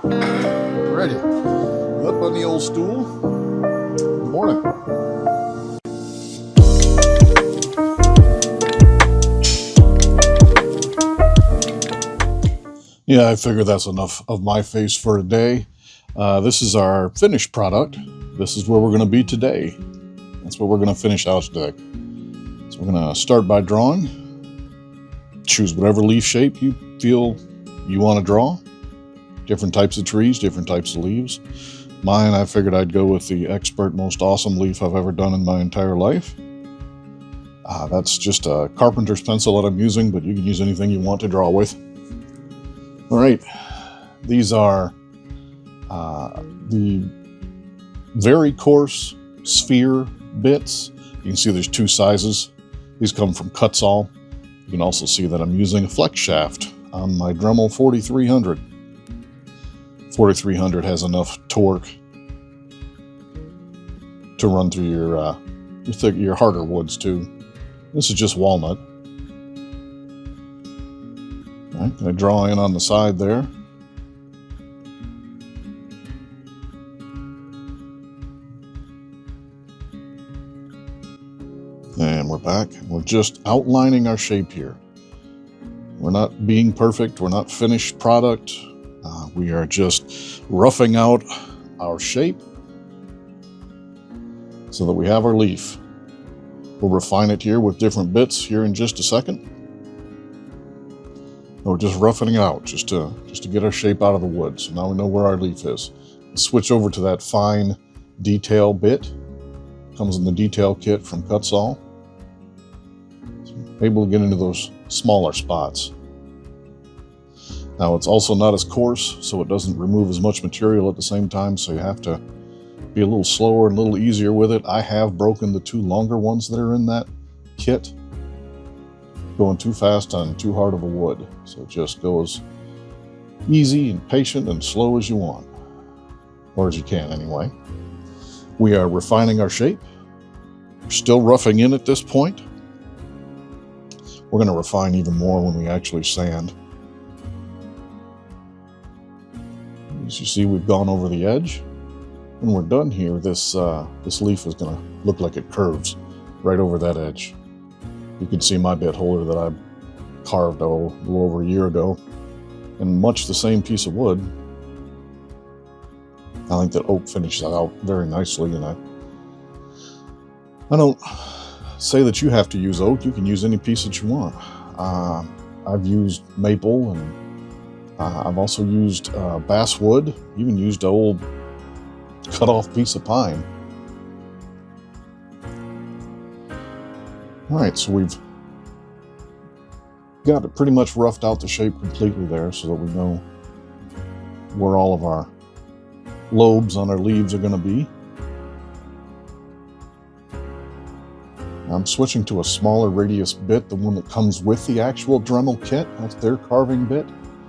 Ready. Up on the old stool. Good morning. Yeah, I figure that's enough of my face for today. This is our finished product. This is where we're going to be today. That's what we're going to finish out today. So we're going to start by drawing. Choose whatever leaf shape you feel you want to draw. Different types of trees, different types of leaves. Mine, I figured I'd go with the expert, most awesome leaf I've ever done in my entire life. That's just a carpenter's pencil that I'm using, but you can use anything you want to draw with. All right, these are the very coarse sphere bits. You can see there's two sizes. These come from Kutzall. You can also see that I'm using a flex shaft on my Dremel 4300. 4300 has enough torque to run through your harder woods too. This is just walnut. All right, going to draw in on the side there. And we're back. We're just outlining our shape here. We're not being perfect. We're not finished product. We are just roughing out our shape so that we have our leaf. We'll refine it here with different bits here in just a second. We're just roughing it out just to get our shape out of the wood. So now we know where our leaf is. Let's switch over to that fine detail bit. Comes in the detail kit from Kutzall. So able to get into those smaller spots. Now it's also not as coarse, so it doesn't remove as much material at the same time, so you have to be a little slower and a little easier with it. I have broken the two longer ones that are in that kit. Going too fast on too hard of a wood, so it just goes easy and patient and slow as you want, or as you can anyway. We are refining our shape. We're still roughing in at this point. We're going to refine even more when we actually sand. As you see, we've gone over the edge. When we're done here, this leaf is going to look like it curves right over that edge. You can see my bit holder that I carved a little over a year ago, and much the same piece of wood. I think that oak finishes out very nicely, and I don't say that you have to use oak. You can use any piece that you want. I've used maple, and I've also used basswood, even used an old cut-off piece of pine. All right, so we've got it pretty much roughed out the shape completely there so that we know where all of our lobes on our leaves are going to be. I'm switching to a smaller radius bit, the one that comes with the actual Dremel kit. That's their carving bit.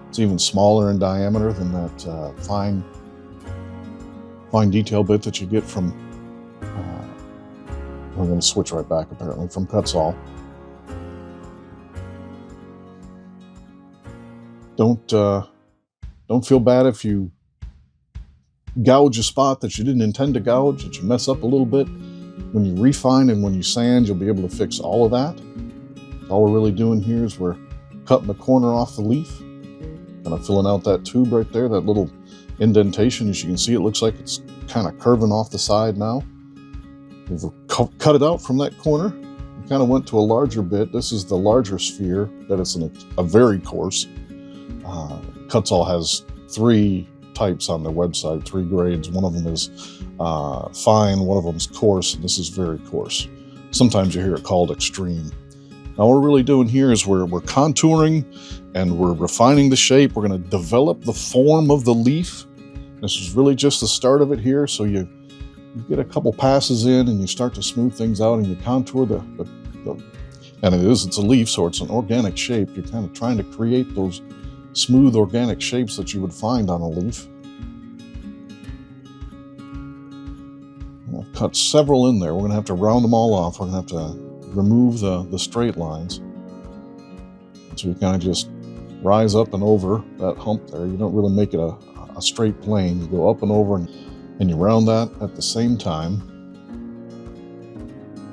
It's even smaller in diameter than that fine detail bit that you get from, we're going to switch right back apparently, from Kutzall. Don't feel bad if you gouge a spot that you didn't intend to gouge, that you mess up a little bit. When you refine and when you sand, you'll be able to fix all of that. All we're really doing here is we're cutting the corner off the leaf. Kind of filling out that tube right there, that little indentation. As you can see, it looks like it's kind of curving off the side now. We've cut it out from that corner. We kind of went to a larger bit. This is the larger sphere that is a very coarse. Kutzall has 3 types on their website, 3 grades. One of them is fine, one of them is coarse, and this is very coarse. Sometimes you hear it called extreme. Now what we're really doing here is we're contouring and we're refining the shape. We're going to develop the form of the leaf. This is really just the start of it here. So you get a couple passes in and you start to smooth things out and you contour and it's a leaf, so it's an organic shape. You're kind of trying to create those smooth organic shapes that you would find on a leaf. I've cut several in there. We're going to have to round them all off. We're going to have to remove the straight lines. So you kind of just rise up and over that hump there. You don't really make it a a straight plane. You go up and over and you round that at the same time.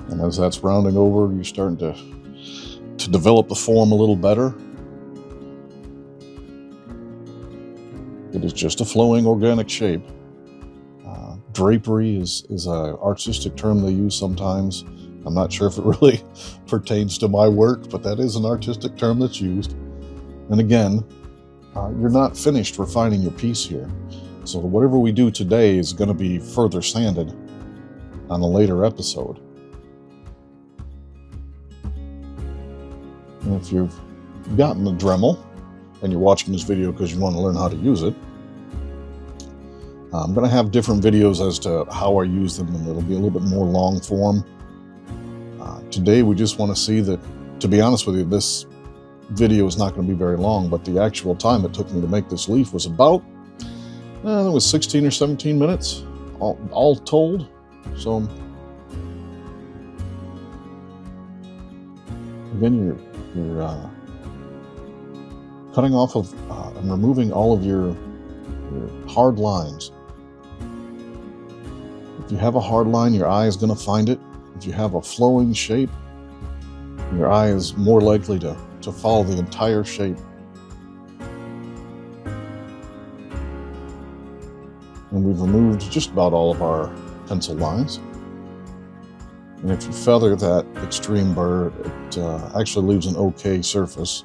And as that's rounding over, you're starting to develop the form a little better. It is just a flowing organic shape. Drapery is an artistic term they use sometimes. I'm not sure if it really pertains to my work, but that is an artistic term that's used. And again, you're not finished refining your piece here. So whatever we do today is going to be further sanded on a later episode. And if you've gotten the Dremel and you're watching this video because you want to learn how to use it, I'm going to have different videos as to how I use them, and it'll be a little bit more long form. Today we just want to see that, to be honest with you, this video is not going to be very long, but the actual time it took me to make this leaf was about, it was 16 or 17 minutes, all told. So again, you're cutting off of and removing all of your hard lines. If you have a hard line, your eye is going to find it. If you have a flowing shape, your eye is more likely to follow the entire shape. And we've removed just about all of our pencil lines. And if you feather that extreme burr, it actually leaves an okay surface.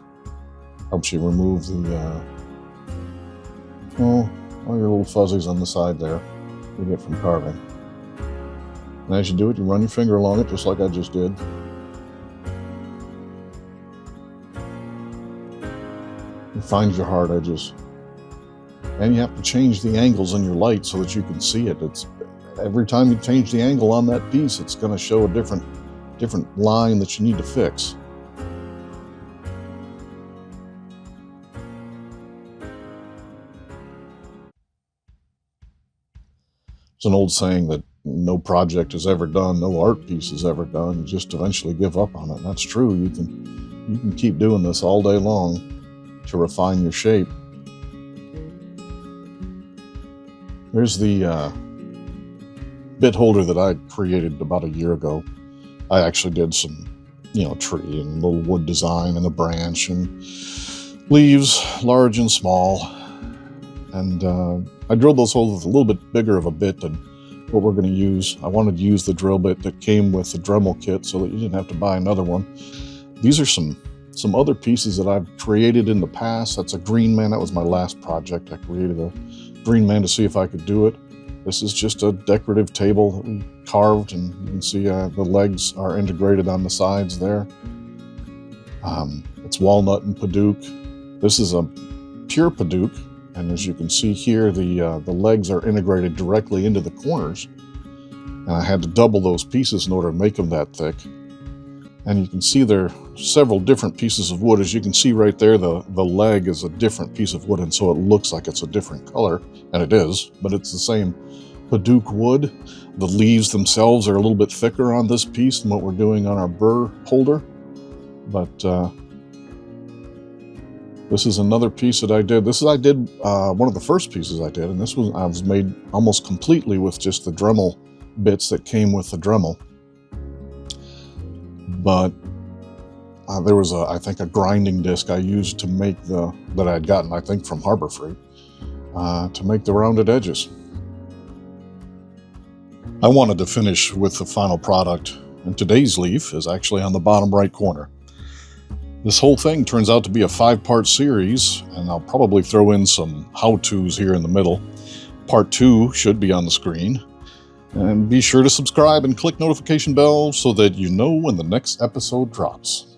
Helps you remove the all your little fuzzies on the side there you get from carving. And as you do it, you run your finger along it just like I just did. You find your hard edges. And you have to change the angles in your light so that you can see it. Every time you change the angle on that piece, it's going to show a different line that you need to fix. It's an old saying that no project is ever done, no art piece is ever done. You just eventually give up on it. And that's true. You can keep doing this all day long to refine your shape. There's the bit holder that I created about a year ago. I actually did some, tree and little wood design and a branch and leaves, large and small. And I drilled those holes with a little bit bigger of a bit than what we're going to use. I wanted to use the drill bit that came with the Dremel kit so that you didn't have to buy another one. These are some other pieces that I've created in the past. That's a green man. That was my last project. I created a green man to see if I could do it. This is just a decorative table that we carved, and you can see the legs are integrated on the sides there. It's walnut and padauk. This is a pure padauk. And as you can see here, the legs are integrated directly into the corners. And I had to double those pieces in order to make them that thick. And you can see there are several different pieces of wood. As you can see right there, the leg is a different piece of wood, and so it looks like it's a different color. And it is, but it's the same padauk wood. The leaves themselves are a little bit thicker on this piece than what we're doing on our Burr holder. But this is another piece that I did. One of the first pieces I did, and this was made almost completely with just the Dremel bits that came with the Dremel. But there was I think a grinding disc I used to make that I'd gotten, I think, from Harbor Freight, to make the rounded edges. I wanted to finish with the final product, and today's leaf is actually on the bottom right corner. This whole thing turns out to be a 5-part series, and I'll probably throw in some how-tos here in the middle. Part 2 should be on the screen. And be sure to subscribe and click notification bell so that you know when the next episode drops.